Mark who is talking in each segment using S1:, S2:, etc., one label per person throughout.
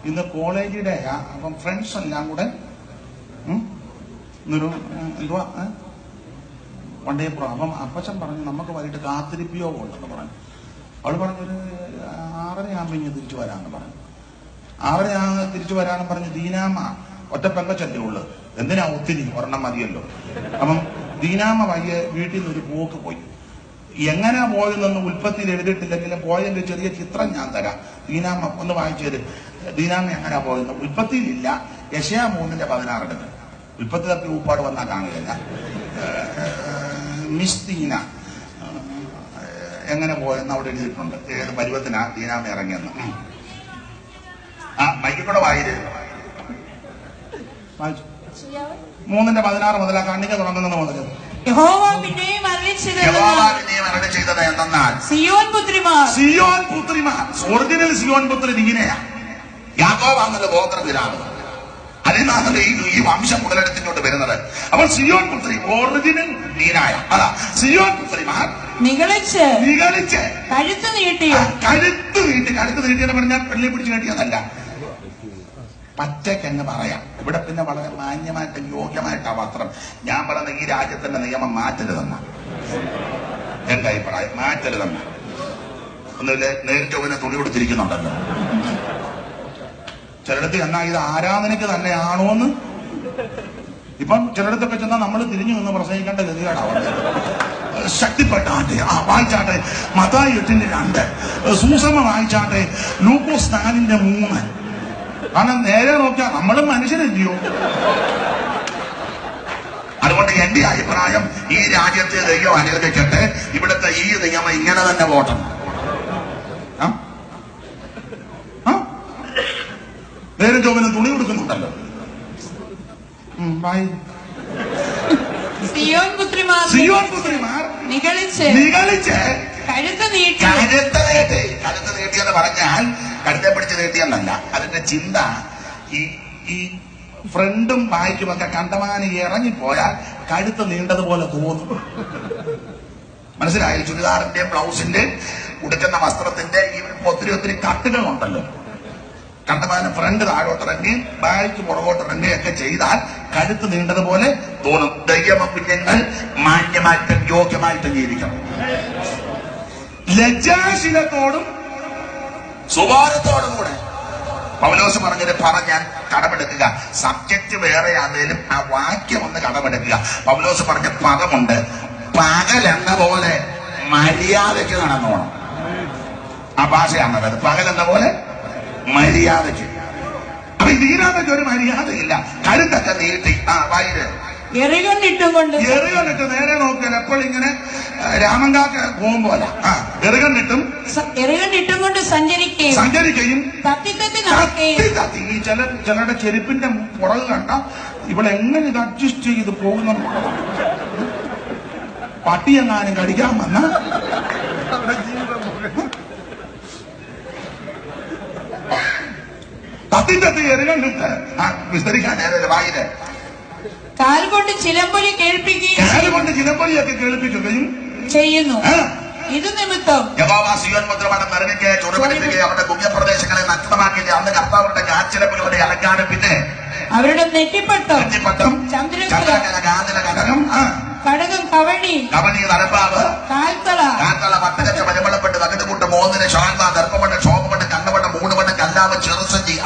S1: ഇന്ന് കോളേജിടെ അപ്പം ഫ്രണ്ട്സ് എല്ലാം കൂടെ ഇന്നൊരു എന്തുവാ വണ്ടേപ്പുറം. അപ്പം അപ്പച്ചൻ പറഞ്ഞു നമുക്ക് വൈകിട്ട് കാത്തിരിപ്പിയോഗം ഉണ്ടെന്ന് പറഞ്ഞു. അവൾ പറഞ്ഞൊരു 6:30 ആകുമ്പോൾ തിരിച്ചു വരാമെന്ന് പറഞ്ഞു. 6:30 തിരിച്ചു വരാനും പറഞ്ഞു. ദീനാമ്മ ഒറ്റ പെങ്കച്ചല്ലേ ഉള്ളു, എന്തിനാ ഒത്തിരി, ഒരെണ്ണം മതിയല്ലോ. അപ്പം ദീനാമ്മ വയ്യ വീട്ടിൽ നിന്ന് ഒരു പോക്ക് പോയി. എങ്ങനെ പോയതെന്ന് ഉൽപ്പത്തിയിൽ എഴുതിയിട്ടില്ലെങ്കിലും പോയതിന്റെ ചെറിയ ചിത്രം ഞാൻ തരാം. ദീനാമ്മ ഒന്ന് വായിച്ചു തരും. ദീനാമ്മ എങ്ങനെ പോയെന്ന് ഉൽപ്പത്തിയിലില്ല. യെശയ്യാ 3:16 ഉൽപ്പത്തിലൊക്കെ ഊപ്പാട് വന്നാൽ കാണുകയില്ല. മിസ് ദീന എങ്ങനെ പോയെന്ന് അവിടെ എഴുതിയിട്ടുണ്ട്. ഏത് പരുവത്തിനാ ദീനാമ്മ ഇറങ്ങിയെന്ന്. മൈക്കൂടെ വായിര് വായിച്ചു. 3:16 മുതൽ ആ കണ്ണിക തുടങ്ങുന്നത് മുതൽ
S2: യഹോവ പിന്നെയും അരുളി
S1: ചെയ്തത് എന്തെന്നാൽ
S2: സിയോൻ പുത്രിമാർ
S1: ഒറിജിനൽ സിയോൻ പുത്രി ദീനയാ. യാക്കോബാണല്ലോ ഗോത്രപിതാവ്. അതിനാണല്ലോ ഈ വംശം മുതലെടുത്തിങ്ങോട്ട് വരുന്നത്. അപ്പോൾ സിയോൻ പുത്രി ഒറിജിനൽ ദീനായ അതാ സിയോൻ പുത്രിമാർ
S2: നിഗളിച്ച്
S1: കഴുത്ത് നീട്ടിയെന്ന് പറഞ്ഞാൽ പെണ്ണി പിടിച്ചു നീട്ടിയതല്ല, പച്ചക്കങ്ങ് പറയാം. ഇവിടെ പിന്നെ വളരെ മാന്യമായിട്ട് യോഗ്യമായിട്ടാ വസ്ത്രം. ഞാൻ പറയുന്ന ഈ രാജ്യത്തിന്റെ നിയമം മാറ്റരുതെന്ന എന്റെ അഭിപ്രായം. മാറ്റരുതെന്ന ഒന്നുമില്ല. നേരിട്ടവനെ തുണി കൊടുത്തിരിക്കുന്നുണ്ടല്ലോ ചിലടത്ത്. എന്നാ ഇത് ആരാധനയ്ക്ക് തന്നെയാണോന്ന് ഇപ്പം ചിലടത്തൊക്കെ ചെന്നാൽ നമ്മൾ തിരിഞ്ഞു നിന്ന് പ്രസംഗിക്കേണ്ട ഗതികേടാവട്ടെ. ശക്തിപ്പെട്ടാട്ടെ, വായിച്ചാട്ടെ മത്തായി 8:2, സൂസമ്മ വായിച്ചാട്ടെ ലൂക്കോസ് 4:3. കാരണം നേരെ നോക്കിയാൽ നമ്മളും മനുഷ്യരല്ലയോ. അതുകൊണ്ട് എന്റെ അഭിപ്രായം ഈ രാജ്യത്തെ ദൈവം അനുവദിക്കട്ടെ. ഇവിടുത്തെ ഈ നിയമം ഇങ്ങനെ തന്നെ പോട്ടണം. നേരം ചോവിന് തുണി കൊടുക്കുന്നുണ്ടല്ലോ.
S2: സിയോൻ പുത്രിമാർ നിഗളിച്ച് കഴുത്ത്
S1: നീട്ടിയെന്ന് പറഞ്ഞാൽ കഴുത്തെ പിടിച്ച് നീട്ടിയെന്നല്ല. അതിന്റെ ചിന്ത ഈ ഫ്രണ്ടും ബായ്ക്കുമൊക്കെ കണ്ടമാനം ഇറങ്ങിപ്പോയാൽ കഴുത്ത് നീണ്ടതുപോലെ തോന്നും. മനസ്സിലായി? ചുരിദാറിന്റെ ബ്ലൗസിന്റെ ഉടുക്കുന്ന വസ്ത്രത്തിന്റെ ഈ ഒത്തിരി കട്ടുകളുണ്ടല്ലോ. കണ്ടമാനം ഫ്രണ്ട് താഴോട്ടിറങ്ങി ബായ്ക്ക് പുറകോട്ടിറങ്ങി ഒക്കെ ചെയ്താൽ കഴുത്ത് നീണ്ടതുപോലെ തോന്നും. ദൈവകുഞ്ഞുങ്ങൾ മാന്യമായിട്ടും യോഗ്യമായിട്ടും ജീവിക്കണം. ലജ്ജാശീലത്തോടും സുബോധത്തോടും കൂടെ പൗലോസ് പറഞ്ഞാൽ കടമെടുക്കുക. സബ്ജക്റ്റ് വേറെ ആണെങ്കിലും ആ വാക്യം ഒന്ന് കടമെടുക്കുക. പൗലോസ് പറഞ്ഞ പദമുണ്ട്, പകലെന്ന പോലെ മര്യാദയ്ക്ക് നടന്നോണം. ആ ഭാഷയാണത്. പകലെന്ന പോലെ മര്യാദയ്ക്ക്. അപ്പൊ ഇതിനകത്ത് ഒരു മര്യാദയില്ല. കരുത്തൊക്കെ നീട്ടി വൈര്
S2: എറികണ്ടിട്ടുകൊണ്ട്
S1: നേരെ നോക്കിയാൽ എപ്പോഴിങ്ങനെ രാമങ്കാക്ക പോകുമ്പോല എറികണ്ടിട്ടും
S2: കൊണ്ട് സഞ്ചരിക്കുകയും
S1: ഈ ചിലരുടെ ചെരുപ്പിന്റെ പുറകു കണ്ട ഇവളെങ്ങനെ ഇത് അഡ്ജസ്റ്റ് ചെയ്ത് പോകുന്ന പട്ടിയെങ്ങാനും കടിക്കാൻ വന്ന തത്തി എറികണ്ടിട്ട് വിസ്തരിക്കാൻ നേരെ വായില്
S2: കാലുകൊണ്ട് ചിലമ്പൊലി
S1: ചിലമ്പൊലിയൊക്കെ കേൾപ്പിക്കുകയും
S2: ചെയ്യുന്നു. ഇത് നിമിത്തം
S1: അവരുടെ പുണ്യപ്രദേശങ്ങളെ നഗ്നമാക്കിയിട്ട് അന്ന് കർത്താവരുടെ കാച്ചിലപ്പുകളുടെ അലങ്കാരം, പിന്നെ
S2: അവരുടെ നെറ്റിപ്പട്ടം
S1: കടകം,
S2: കടകം, കവണി,
S1: നരമ്പാവ്,
S2: കാൽത്തള,
S1: പട്ടകച്ച പരിമളപ്പെട്ട് വകട്ടുകൂട്ട് മോതിര ഷാൻമ ദർപ്പമണ്ണ് ക്ഷോഭമണ്ണ് കണ്ണവണ്ണ് മൂടുമണ്ണ് കല്ലാവ് ചെറുസഞ്ചി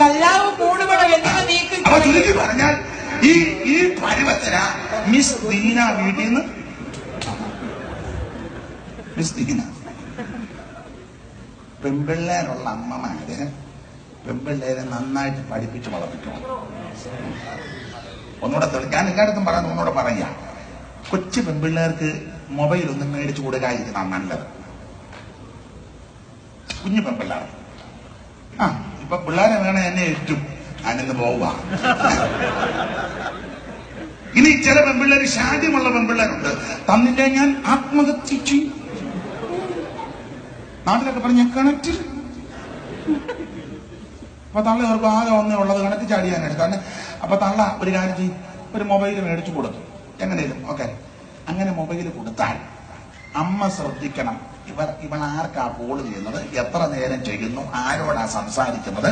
S2: കല്ലാവ് മൂടുപടം എന്നിവ നീക്കി
S1: പറഞ്ഞാൽ ഈ പരുവത്തിന മിസ് ദീന വീട്ടിൽ നിന്ന് മിസ് ദീന പെൺപിള്ളേരുള്ള അമ്മമാര് പെൺപിള്ളേരെ നന്നായിട്ട് പഠിപ്പിച്ച് വളർത്തിക്കണം. ഒന്നുകൂടെ ഞാൻ എല്ലായിടത്തും പറയുന്നത് ഒന്നുകൂടെ പറയാം. കൊച്ചു പെൺപിള്ളേർക്ക് മൊബൈൽ ഒന്നും മേടിച്ചു കൊടുക്കാതിരിക്കുന്ന നല്ലത്. കുഞ്ഞു പെൺപിള്ളേർ ഇപ്പൊ പിള്ളേരെ വേണേ എന്നെ ഏറ്റും ഞാനിന്ന് പോവുക. ഇനി ചില പെൺപിള്ളേർ ശാഠ്യമുള്ള പെൺപിള്ളേരുണ്ട്. തന്നില്ല ഞാൻ ആത്മഹത്യ ചെയ്യും. നാട്ടിലൊക്കെ പറഞ്ഞ കണക്റ്റിൽ അപ്പൊ തള്ള അവർക്ക് ആകെ ഒന്നേ ഉള്ളത് കണക്ക് ചാടിയാനായിട്ട്. കാരണം അപ്പൊ തള്ള ഒരു കാര്യം ചെയ്യും, ഒരു മൊബൈൽ മേടിച്ചു കൊടുക്കും എങ്ങനെയും. ഓക്കെ, അങ്ങനെ മൊബൈൽ കൊടുത്താൽ അമ്മ ശ്രദ്ധിക്കണം ഇവൾ ആർക്കാ കോൾ ചെയ്യുന്നത്, എത്ര നേരം ചെയ്യുന്നു, ആരോടാ സംസാരിക്കുന്നത്,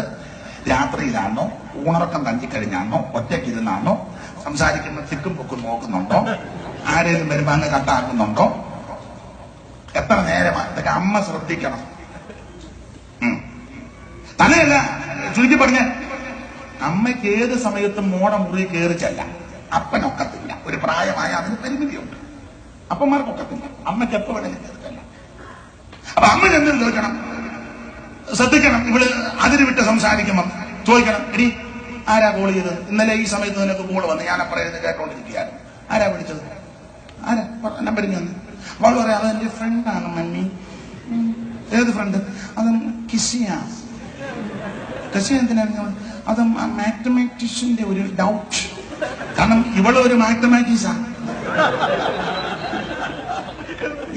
S1: രാത്രിയിലാണോ, ഊണറക്കം തഞ്ചിക്കഴിഞ്ഞാണോ, ഒറ്റയ്ക്കിരുന്നാണോ സംസാരിക്കുന്ന, തിക്കും പൊക്കും നോക്കുന്നുണ്ടോ, ആരെങ്കിലും വരുമ്പോ അങ്ങ് കട്ടാക്കുന്നുണ്ടോ, എത്ര നേരമാണ്, ഇതൊക്കെ അമ്മ ശ്രദ്ധിക്കണം. തന്നെയല്ല, ചുരുക്കി പറഞ്ഞ അമ്മയ്ക്ക് ഏത് സമയത്തും മോടെ മുറി കയറിച്ചല്ല, അപ്പനൊക്കത്തില്ല. ഒരു പ്രായമായ അതിന് പരിമിതിയുണ്ട്, അപ്പന്മാർക്കൊക്കത്തില്ല. അമ്മയ്ക്ക് എപ്പോ വേണമെങ്കിലും കയറിച്ചല്ല. അപ്പൊ അമ്മ എന്തും ചോദിക്കണം, ശ്രദ്ധിക്കണം. ഇവള് അതിര് വിട്ട് സംസാരിക്കുമ്പം ചോദിക്കണം, എടി ആരാ കോൾ ചെയ്തത്, ഇന്നലെ ഈ സമയത്ത് നിനക്ക് കോള് വന്ന് ഞാൻ അപ്പുറം കേട്ടോണ്ടിരിക്കുകയായിരുന്നു, ആരാ വിളിച്ചത്, ആരാ നമ്പറിൽ വന്ന്. അവൾ പറയാം, അത് എന്റെ ഫ്രണ്ടാണ് മമ്മി. ഏത് ഫ്രണ്ട്? അത് കിസിയാ. കിസിയ എന്തിനാണ്? അത് മാത്തമാറ്റീഷ്യന്റെ ഒരു ഡൗട്ട്. കാരണം ഇവള് ഒരു മാത്തമാറ്റീസാണ്.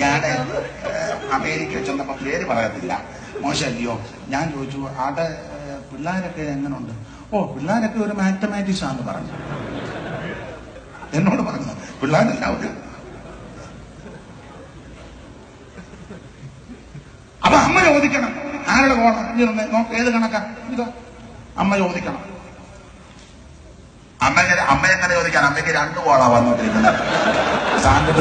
S1: ഞാന് അമേരിക്ക ചെന്നപ്പോ പേര് പറയത്തില്ല, മോശമല്ലയോ. ഞാൻ ചോദിച്ചു, അവിടെ പിള്ളേരൊക്കെ എങ്ങനെയുണ്ട്? ഓ, പിള്ളേരൊക്കെ ഒരു മാത്തമാറ്റിക്സാന്ന് പറഞ്ഞു. എന്നോട് പറഞ്ഞു, പിള്ളേരെല്ലാവരും. അപ്പൊ അമ്മ ചോദിക്കണം, ആരുടെ കോണം നോക്ക്, ഏത് കണക്കാ ഇതാ, അമ്മ ചോദിക്കണം. അമ്മ എങ്ങനെ ചോദിക്കാൻ? അമ്മയ്ക്ക് 2 കോളാ വന്നോണ്ടിരിക്കുന്നത്. സാൻഡിട്ട്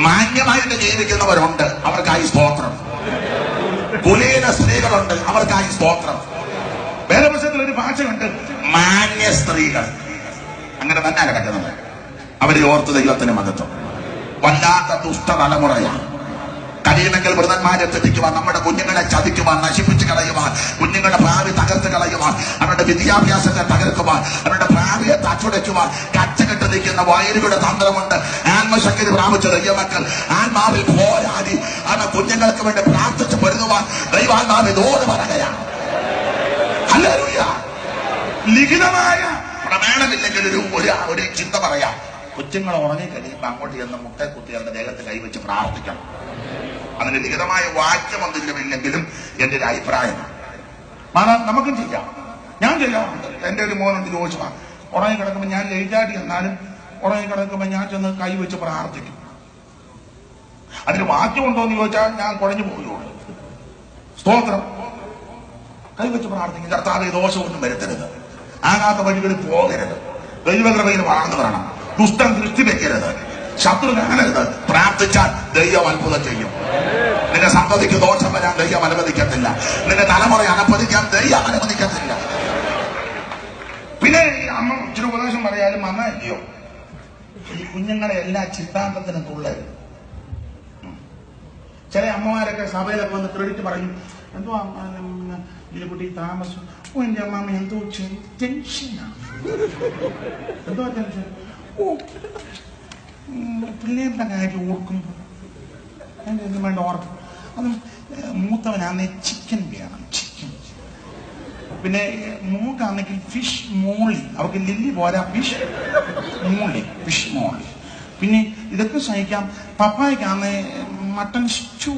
S1: മാന്യമായിട്ട് ജീവിക്കുന്നവരുണ്ട്, അവർക്കായി സ്തോത്രം. കുലീന സ്ത്രീകളുണ്ട്, അവർക്കായി സ്തോത്രം. വേദപുസ്തകത്തിൽ ഒരു ഭാഷയുണ്ട്, മാന്യ സ്ത്രീകൾ. അങ്ങനെ തന്നെ കിടക്കുന്നത്. അവരെ ഓർത്ത് ദൈവത്തിന് മഹത്വം. വല്ലാത്ത ദുഷ്ടതലമുറയാണ്. കഴിയുമെങ്കിൽ വൃതന്മാരെ തെറ്റിക്കുവാൻ, നമ്മുടെ കുഞ്ഞുങ്ങളെ ചതിക്കുവാൻ, നശിപ്പിച്ച് കളയുവാൻ, കുഞ്ഞുങ്ങളുടെ ഭാവി തകർത്ത് കളയുവാൻ, അവരുടെ വിദ്യാഭ്യാസത്തെ തകർക്കുവാൻ, അവരുടെ ഭാവിയെ തച്ചുടയ്ക്കുവാൻ കച്ചകെട്ട് നിൽക്കുന്ന വയലുകളുടെ തന്ത്രമുണ്ട്. ആത്മശക്തി പ്രാപിച്ച ദൈവമക്കൾ ആത്മാവിൽ പോരാടി അവ കുഞ്ഞുങ്ങൾക്ക് വേണ്ടി പ്രാർത്ഥിച്ച് പൊരുതുവാൻ ദൈവാത്മാവിൽ തോട് പറയുകയാണ്. ഹല്ലേലൂയ. ലിഖിതമായ പ്രമാണമില്ലെങ്കിൽ ഒരു ചിന്ത പറയാം. കൊച്ചുങ്ങൾ ഉറങ്ങിക്കഴിയുമ്പോ അങ്ങോട്ട് ചെന്ന് മുട്ട കുത്തി അവരുടെ ദേഹത്ത് കൈവച്ച് പ്രാർത്ഥിക്കണം. അതിന് ലിഖിതമായ വാക്യം എന്തെങ്കിലുമില്ലെങ്കിലും എന്റെ ഒരു അഭിപ്രായമാണ്. നമുക്കും ചെയ്യാം, ഞാൻ ചെയ്യാറുണ്ട്. എന്റെ ഒരു മോനുണ്ട് ചോദിച്ചു, ഉറങ്ങിക്കിടക്കുമ്പോൾ ഞാൻ ലേറ്റായിട്ട് ചെന്നാലും ഉറങ്ങിക്കിടക്കുമ്പോൾ ഞാൻ ചെന്ന് കൈവച്ച് പ്രാർത്ഥിക്കും. അതിന് വാക്യം ഉണ്ടോ എന്ന് ചോദിച്ചാൽ ഞാൻ കുഴഞ്ഞു പോവുകയുള്ളൂ. സ്തോത്രം. കൈവച്ച് പ്രാർത്ഥിക്കും, കർത്താവേ ദോഷമൊന്നും വരുത്തരുത്, ആകാത്ത വഴികളിൽ പോകരുത്, ദൈവകൃപയിൽ വളർന്നു വരണം, ദുഷ്ടം ദൃഷ്ടി വെക്കരുത്, ശത്രു കാണരുത്. പ്രാർത്ഥിച്ചാൽ ദൈവം അത്ഭുതം ചെയ്യും. നിന്റെ സന്തതിക്ക് ദോഷം വരാൻ ദൈവം അനുവദിക്കത്തില്ല. നിന്റെ തലമുറ അനപ്പതിക്കാൻ ദൈവം അനുവദിക്കത്തില്ല. പിന്നെ ഈ അമ്മ ഇച്ചിരി ഉപദേശം പറയാലും അമ്മ അല്ലയോ, ഈ കുഞ്ഞുങ്ങളെ എല്ലാ ചിത്താന്തത്തിനും തുള്ളരുത്. ചില അമ്മമാരൊക്കെ സഭയിലൊക്കെ വന്ന് ക്രെഡിറ്റ് പറയും, എന്തോ ഇതിനെക്കുട്ടി താമസം, ഓ എന്റെ അമ്മാമ്മ എന്തോ ടെൻഷനാണ്, എന്തോ ടെൻഷൻ, ഓ പിള്ളേരുടെ കാര്യം ഓർക്കുമ്പോൾ അതിൻ്റെ ഒന്നും വേണ്ട ഓർക്കും. അതും മൂത്തവനാന്നെ ചിക്കൻ വേണം, ചിക്കൻ. പിന്നെ മൂക്കാണെങ്കിൽ ഫിഷ് മോളി, അവർക്ക് ലില്ലി പോരാ, ഫിഷ് മോളി, ഫിഷ് മോളി. പിന്നെ ഇതൊക്കെ സഹിക്കാം. പപ്പായ്ക്കാന്ന് മട്ടൺ സ്റ്റൂ.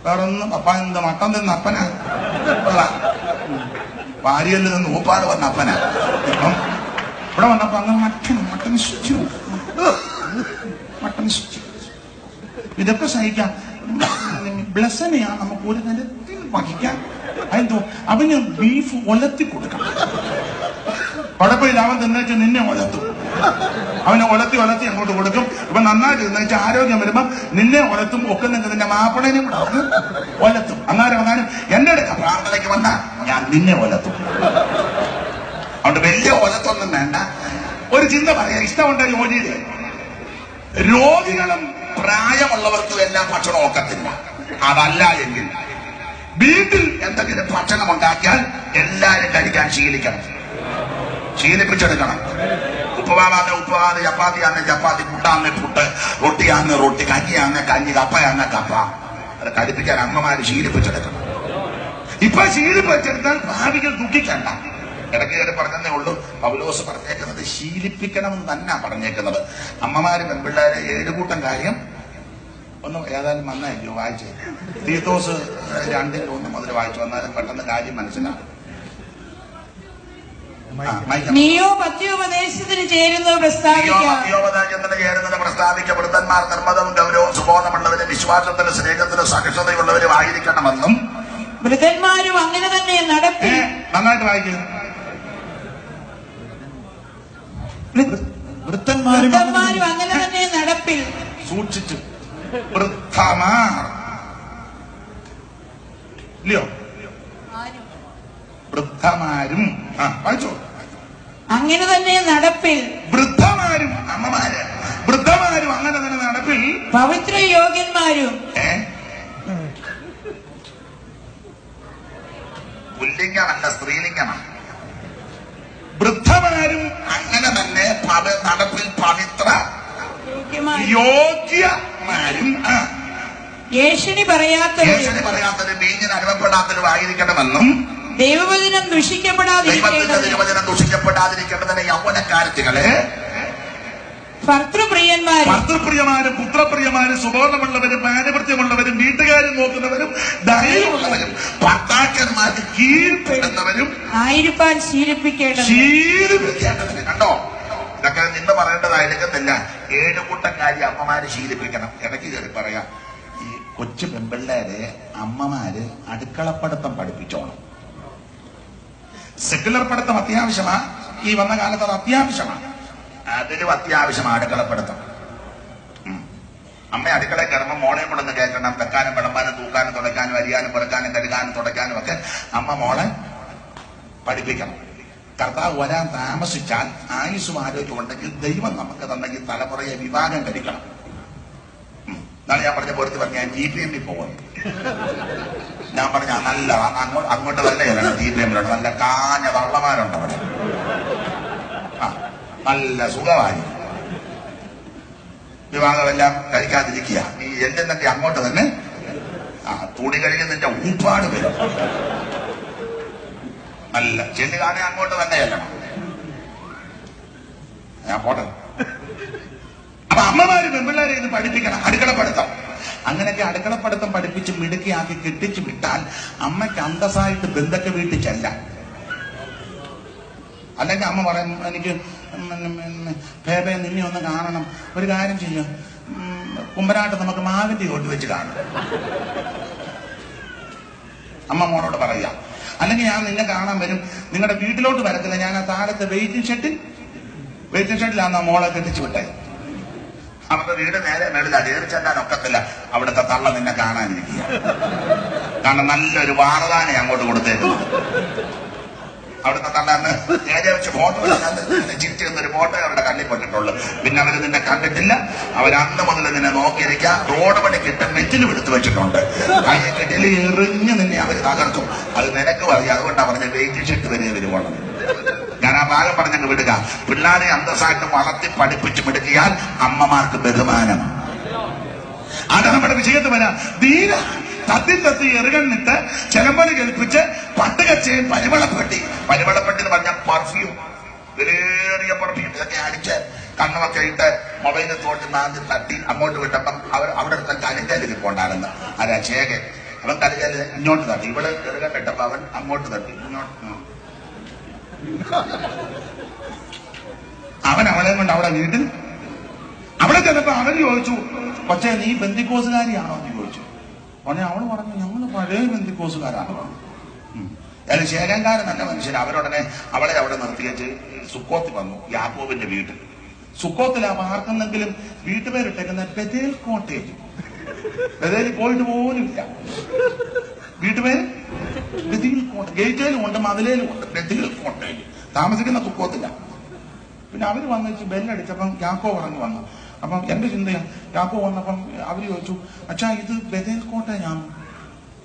S1: വേറെ ഒന്നും പപ്പ എന്ത് മട്ടൻ നിന്ന് അപ്പനാ, ഭാര്യയിൽ നിന്ന് ഊപ്പാട് വന്ന അപ്പനാ. ഇപ്പം ഇവിടെ വന്നപ്പോ അങ്ങ് മട്ടൺ സ്റ്റൂ, മട്ടൺ സ്റ്റൂ. ഇതൊക്കെ സഹിക്കാം. ബ്ലസനെയാണ് നമുക്ക് ഒരു തരത്തിൽ വഹിക്കാൻ. അതെന്തോ അവന് ബീഫ് ഒലത്തി കൊടുക്കണം. കുഴപ്പമില്ല, അവൻ തിന്നേച്ച് നിന്നെ ഒലത്തും. അവനെ ഒലത്തി അങ്ങോട്ട് കൊടുക്കും. ഇപ്പൊ നന്നായിട്ട് തിന്നേച്ച് ആരോഗ്യം വരുമ്പോ നിന്നെ ഒലത്തും. ഒക്കെ നിന്റെ മാപ്പിളേനെ കൂടെ അവന് ഒലത്തും. അന്നാലും എന്റെ അടുക്ക പ്രാർത്ഥനയ്ക്ക് വന്നാൽ ഞാൻ നിന്നെ ഒലത്തും. അതുകൊണ്ട് വലിയ ഒലത്തൊന്നും വേണ്ട. ഒരു ചിന്ത പറയാ, ഇഷ്ടമുണ്ട് ജോലിയില്. രോഗികളും പ്രായമുള്ളവർക്കും എല്ലാം ഭക്ഷണം ഒക്കത്തില്ല. അതല്ല എങ്കിൽ വീട്ടിൽ എന്തെങ്കിലും ഭക്ഷണം ഉണ്ടാക്കിയാൽ എല്ലാരും കഴിക്കാൻ ശീലിപ്പിച്ചെടുക്കണം. ഉപ്പുമാവാന്ന് ഉപ്പുമാവ്, ചപ്പാത്തിയാന്ന് ചപ്പാത്തി, പുട്ടാന്ന് പുട്ട്, റൊട്ടിയാന്ന് റൊട്ടി, കഞ്ഞിയാന്ന് കഞ്ഞി, കപ്പയാന്ന് കപ്പ. അത് കഴിപ്പിക്കാൻ അമ്മമാര് ശീലിപ്പിച്ചെടുക്കണം. ഇപ്പൊ ശീലിപ്പിച്ചെടുത്താൽ ഭാവികൾ ദുഃഖിക്കണ്ട. ഇടയ്ക്ക് കയറി പറഞ്ഞതേ ഉള്ളൂ. പൗലോസ് പറഞ്ഞേക്കുന്നത് ശീലിപ്പിക്കണമെന്ന് തന്നെ പറഞ്ഞേക്കുന്നത്. അമ്മമാര് പെൺപിള്ളേരെ 7 കൂട്ടം കാര്യം ഒന്നും ഏതായാലും വന്നായിരിക്കും വായിച്ചു. തീത്തോസ് 2:1 മുതൽ വായിച്ചു വന്നാലും പെട്ടെന്ന് കാര്യം മനസ്സിലാകും.
S2: നീയോ പത്യോപദേശത്തിന് ചേരുന്നത് പ്രസ്താവിക്കാം.
S1: ചേരുന്നത് പ്രസ്താവിക്ക. വൃദ്ധന്മാർ നിർമ്മതവും ഗൗരവവും സുബോധമുള്ളവരും വിശ്വാസത്തിലും സ്നേഹത്തിലും സഹിഷ്ണുതയുള്ളവരും ആയിരിക്കണമെന്നും.
S2: വൃദ്ധന്മാരും അങ്ങനെ തന്നെ നടപ്പിൽ.
S1: നന്നായിട്ട് വായിക്കുക.
S2: വൃദ്ധന്മാരും അങ്ങനെ തന്നെ നടപ്പിൽ.
S1: സൂക്ഷിച്ചു. വൃദ്ധമാർ ഇല്ലയോ? വൃദ്ധമാരും വായിച്ചോ.
S2: അങ്ങനെ തന്നെ നടപ്പിൽ.
S1: വൃദ്ധമാരും അമ്മമാര് വൃദ്ധമാരും അങ്ങനെ തന്നെ നടപ്പിൽ.
S2: പവിത്ര യോഗ്യന്മാരും.
S1: പുല്ലിംഗമല്ല, സ്ത്രീലിംഗമാണ്. വൃദ്ധമാരും അങ്ങനെ തന്നെ നടപ്പിൽ പവിത്ര യോഗ്യമാരും.
S2: ഏഷണി പറയാത്തവരും
S1: വീഞ്ഞിന് അനുഭവപ്പെടാത്തവരും ആയിരിക്കണമെന്നും.
S2: ദൈവവചനം
S1: ദുഷിക്കപ്പെടാതിരിക്കേണ്ടതിന് യൗവനക്കാരത്തികളെ
S2: ഭർത്തൃപ്രിയന്മാരും
S1: പുത്രപ്രിയമാരും സുബോധമുള്ളവരും മാനവൃത്യമുള്ളവരും വീട്ടുകാരും നോക്കുന്നവരും ദയവുള്ളവരും ഭർത്താക്കന്മാർക്ക് കീഴ്പ്പെടുന്നവരും
S2: ആയിരിക്കാൻ ശീലിപ്പിക്കേണ്ടതിന്.
S1: കണ്ടോ, ഇതൊക്കെ നിന്ന് പറയേണ്ടതായിരിക്കുന്നില്ല. 7 കൂട്ടം കാര്യം അമ്മമാര് ശീലിപ്പിക്കണം. ഇടയ്ക്ക് കയറി പറയാം, ഈ കൊച്ചു പെൺപിള്ളേരെ അമ്മമാര് അടുക്കളപ്പടുത്തം പഠിപ്പിച്ചോണം. സെക്കുലർ പഠിത്തം അത്യാവശ്യമാണ്. ഈ വന്ന കാലത്ത് അത് അത്യാവശ്യമാണ്. അതിലും അത്യാവശ്യമാണ് അടുക്കളപ്പടുത്തം. അമ്മ അടുക്കളയിൽ കയറുമ്പോൾ മോളെ കൂടെ ഒന്ന് കേൾക്കണം. വെക്കാനും വിളമ്പാനും തൂക്കാനും തുടയ്ക്കാനും അരിയാനും പുറക്കാനും കഴുകാനും തുടയ്ക്കാനും ഒക്കെ അമ്മ മോളെ പഠിപ്പിക്കണം. കർത്താവ് വരാൻ താമസിച്ചാൽ ആയുസ്സും ആരോഗ്യം ഉണ്ടെങ്കിൽ ദൈവം നമുക്ക് തന്നെങ്കിൽ തലമുറയെ വിവാഹം കഴിക്കണം. എന്നാണ് ഞാൻ പറഞ്ഞ പൊരുത്തി പറഞ്ഞ GPM പോകുന്നു. ഞാൻ പറഞ്ഞ നല്ല അങ്ങോട്ട് തന്നെ ചെല്ലണം. GPM നല്ല കാഞ്ഞ വള്ളമാരുണ്ട് അവിടെ. നല്ല സുഖമായി വിവാഹമെല്ലാം കഴിക്കാതിരിക്കുക. നീ എന്തെന്നൊക്കെ അങ്ങോട്ട് തന്നെ തുണി കഴിക്കുന്നതിന്റെ ഊപ്പാട് വരും. നല്ല ചെല്ലുകാനെ അങ്ങോട്ട് തന്നെ ചെല്ലണം. ഞാൻ പോട്ടെ. അപ്പൊ അമ്മമാര് പെൺപിള്ളേരെ ഇത് പഠിപ്പിക്കണം. അടുക്കളപ്പടുത്തം അങ്ങനെയൊക്കെ അടുക്കളപ്പടുത്തം പഠിപ്പിച്ച് മിടുക്കിയാക്കി കെട്ടിച്ചു വിട്ടാൽ അമ്മയ്ക്ക് അന്തസ്സായിട്ട് ബന്ധുക്ക വീട്ടിൽ ചെല്ലാം. അല്ലെങ്കിൽ അമ്മ പറയും, എനിക്ക് ഭേബയെ നിന്നെ ഒന്ന് കാണണം. ഒരു കാര്യം ചെയ്യും, കുമ്പനാട്ട് നമുക്ക് മാവിന്റെ ചോട്ട് വെച്ച് കാണും. അമ്മ മോളോട് പറയാം. അല്ലെങ്കിൽ ഞാൻ നിന്നെ കാണാൻ വരും, നിങ്ങളുടെ വീട്ടിലോട്ട് വരത്തില്ല, ഞാൻ ആ താഴത്തെ വെയിറ്റിംഗ് ഷെഡിലാണ് ആ മോളെ കെട്ടിച്ചു വിട്ടേ. അവരുടെ വീട് നേരെ മേളിൽ കയറി ചെല്ലാൻ ഒക്കത്തില്ല. അവിടുത്തെ തള്ള നിന്നെ കാണാനിരിക്കുക. കാരണം നല്ലൊരു വാറതാനെ അങ്ങോട്ട് കൊടുത്തേക്കുന്നു. അവിടുത്തെ തള്ളന്ന് നേരെ വെച്ച് ഫോട്ടോ ചിരിച്ചിരുന്നൊരു ഫോട്ടോ അവരുടെ കണ്ണിൽ പെട്ടിട്ടുള്ളു. പിന്നെ അവര് നിന്നെ കണ്ടിട്ടില്ല. അവരന്ന് മുതൽ നിന്നെ നോക്കിയിരിക്കുക. റോഡ് പണി കിട്ടും നെറ്റിലും എടുത്തു വെച്ചിട്ടുണ്ട്. കയ്യെക്കെട്ടിൽ എറിഞ്ഞ് നിന്നെ അവർ തകർക്കും. അത് നിനക്ക് പറയും. അതുകൊണ്ടാണ് പറഞ്ഞ വെയിറ്റ് ഷെട്ട് വരെ വരുവോളം. ഞാൻ ആ ഭാഗം പറഞ്ഞങ്ങ് വിടുക. പിള്ളേരെ അന്തസ്സായിട്ട് വളർത്തി പഠിപ്പിച്ച് മിടുക്കിയാൽ അമ്മമാർക്ക് ബഹുമാനം. അത് നമ്മുടെ വിഷയത്ത് വരാം. ധീര തത്തി എറുകണ്ണിട്ട് ചെലമ്പടി കേൾപ്പിച്ച് പട്ടുകച്ചയും പരിമളപ്പെട്ടി എന്ന് പറഞ്ഞ പെർഫ്യൂം, വിലയേറിയ പെർഫ്യൂം ഇതൊക്കെ അടിച്ച് കണ്ണുമൊക്കെ ഇട്ട് മൊബൈലിൽ തോട്ടി മാന്തി തട്ടി അങ്ങോട്ട് വിട്ടപ്പം അവിടെ അടുത്ത കലിങ്കല് കിട്ടുണ്ടായിരുന്നു. അല്ല ചേകെ അവൻ കലിങ്കല് ഇങ്ങോട്ട് തട്ടി. ഇവിടെ എറുകണ്ണിട്ടപ്പോ അവൻ അങ്ങോട്ട് തട്ടി ഇങ്ങോട്ട്. അവൻ അവളെ കൊണ്ട് അവിടെ വീട്ടിൽ അവിടെ ചെന്നപ്പോ അവൻ ചോദിച്ചു, പക്ഷേ നീ ബന്ധിക്കോസുകാരിയാണോ എന്ന് ചോദിച്ചു. ഉടനെ അവള് പറഞ്ഞു, ഞങ്ങള് പഴയ ബന്ധിക്കോസുകാരാണ് പറഞ്ഞു. അയാൾ ശേഖരൻകാരൻ നല്ല മനുഷ്യൻ. അവരുടനെ അവളെ അവിടെ നിർത്തിയേച്ച് സുക്കോത്തിൽ വന്നു. യാക്കോബിന്റെ വീട്ടിൽ സുക്കോത്തിൽ ആ പാർക്കുന്നെങ്കിലും വീട്ടുപേരിട്ടേക്കുന്ന ബഥേൽ കോട്ടേജ്. ബഥേലിൽ പോയിട്ട് പോലും ഇല്ല. വീട്ടുപേര് ബഥേൽ കോട്ടേജ്. ഗേറ്റേലും ഉണ്ട്, മതിലേലും ഉണ്ട്. Bethel cottage. താമസിക്കുന്ന സുക്കോത്തില്ല. പിന്നെ അവര് വന്നിട്ട് ബെല്ലടിച്ചപ്പം യാക്കോ പറഞ്ഞു വന്നു. അപ്പം എന്റെ ചിന്തയാണ്, യാക്കോ വന്നപ്പം അവര് ചോദിച്ചു, അച്ഛാ ഇത് ബഥേൽ കോട്ടേജാണ്.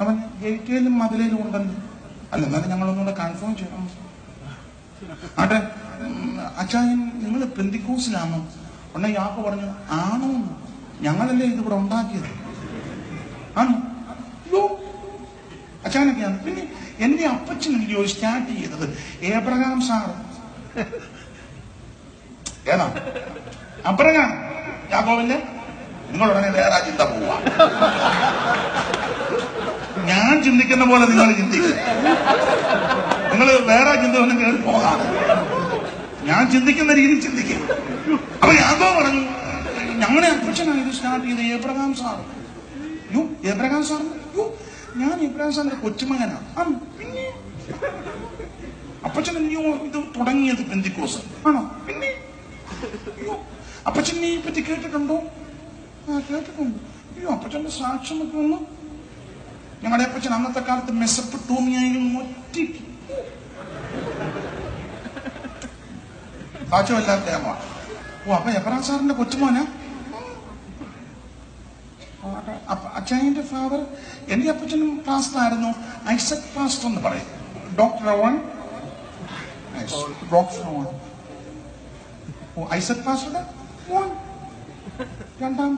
S1: അവൻ ഗേറ്റേലും മതിലേലും ഉണ്ടല്ലോ. അല്ല, എന്നാലും ഞങ്ങളൊന്നുകൂടെ കൺഫേം ചെയ്യണം. ആട്ടെ അച്ഛായൻ നിങ്ങൾ പെന്തിക്കോസിലാണോ? ഉടനെ യാക്കോ പറഞ്ഞു, ആണോ, ഞങ്ങളല്ലേ ഇതിവിടെ ഉണ്ടാക്കിയത്. ആണോ? യോ അച്ഛനൊക്കെയാണ്. പിന്നെ എന്റെ അപ്പച്ചൻ എനിക്ക് സ്റ്റാർട്ട് ചെയ്തത് ഏബ്രഹാം സാറ്. ഏതാ അബ്രഹാം? യാക്കോബിന്റെ. നിങ്ങൾ ഉടനെ വേറെ ചിന്ത പോവാ. ഞാൻ ചിന്തിക്കുന്ന പോലെ നിങ്ങൾ ചിന്തിക്കുക. നിങ്ങൾ വേറെ ചിന്ത ഒന്നും കയറി പോകാതെ ഞാൻ ചിന്തിക്കുന്ന രീതിയിൽ ചിന്തിക്കും. അപ്പൊ യാദവ് പറഞ്ഞു, ഞങ്ങളുടെ അപ്പച്ചനാണ് ഇത് സ്റ്റാർട്ട് ചെയ്ത് എബ്രഹാം സാർ. യോ എബ്രഹാം സാർ, യോ ഞാൻ എബ്രഹാം സാറിന്റെ കൊച്ചുമകനാ. പിന്നെ അപ്പച്ചൻ അല്ലയോ ഇത് തുടങ്ങിയത് പെന്തിക്കോസ് ആണോ? പിന്നെ അപ്പച്ചനെ പറ്റി കേട്ടിട്ടുണ്ടോ? കേട്ടിട്ടുണ്ട്. അയ്യോ അപ്പച്ചന്റെ സാക്ഷ്യം ഒക്കെ ഒന്ന്. ഞങ്ങളുടെ അപ്പച്ചൻ അന്നത്തെ കാലത്ത് മെസപ്പൊട്ടോമിയയിൽ ഒറ്റയ്ക്ക് സാക്ഷ്യമല്ലാത്ത അമ്മ. അപ്പൊ എബ്രഹാം സാറിന്റെ കൊച്ചുമോനാ. അച്ഛൻ്റെ ഫാദർ എന്റെ അപ്പച്ചനും പാസ്റ്ററായിരുന്നു, ഐസക് പാസ്റ്റർ എന്ന് പറയും. ഡോക്ടർ ഐസക് പാസ്റ്ററുടെ മോൻ രണ്ടാം.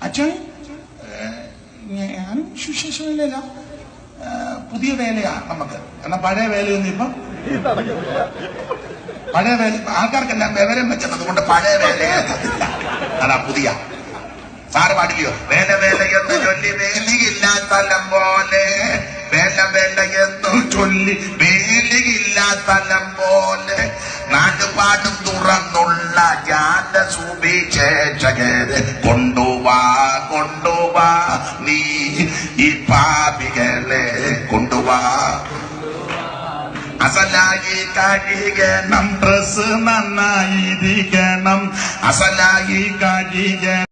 S1: അച്ഛൻ ഞാനും സുശേഷ വേലയില്ല, പുതിയ വേലയാ നമുക്ക്. എന്നാൽ പഴയ വേലയൊന്നും ഇപ്പം പഴയ വേല ആൾക്കാർക്കെല്ലാം വിവരം വെച്ചത് കൊണ്ട് പഴയ വേലയില്ല. അതാ പുതിയ. സാറ് പാടില്ലയോ? വേല വേല എന്ന് ചൊല്ലി വേലിയില്ല സ്ഥലം പോലെ, വേല വേല എന്ന് ചൊല്ലി വേലിയില്ല സ്ഥലം പോലെ, നാട്ടുപാടും തുറന്നുള്ള ജാത സുവിശേഷകരെ കൊണ്ടുവാ കൊണ്ടുവാ നീ ഈ പാപികളെ കൊണ്ടുവാ. അസലായി കഴിയണം, ഡ്രസ് നന്നായിരിക്കണം, അസലായി കഴിയണം.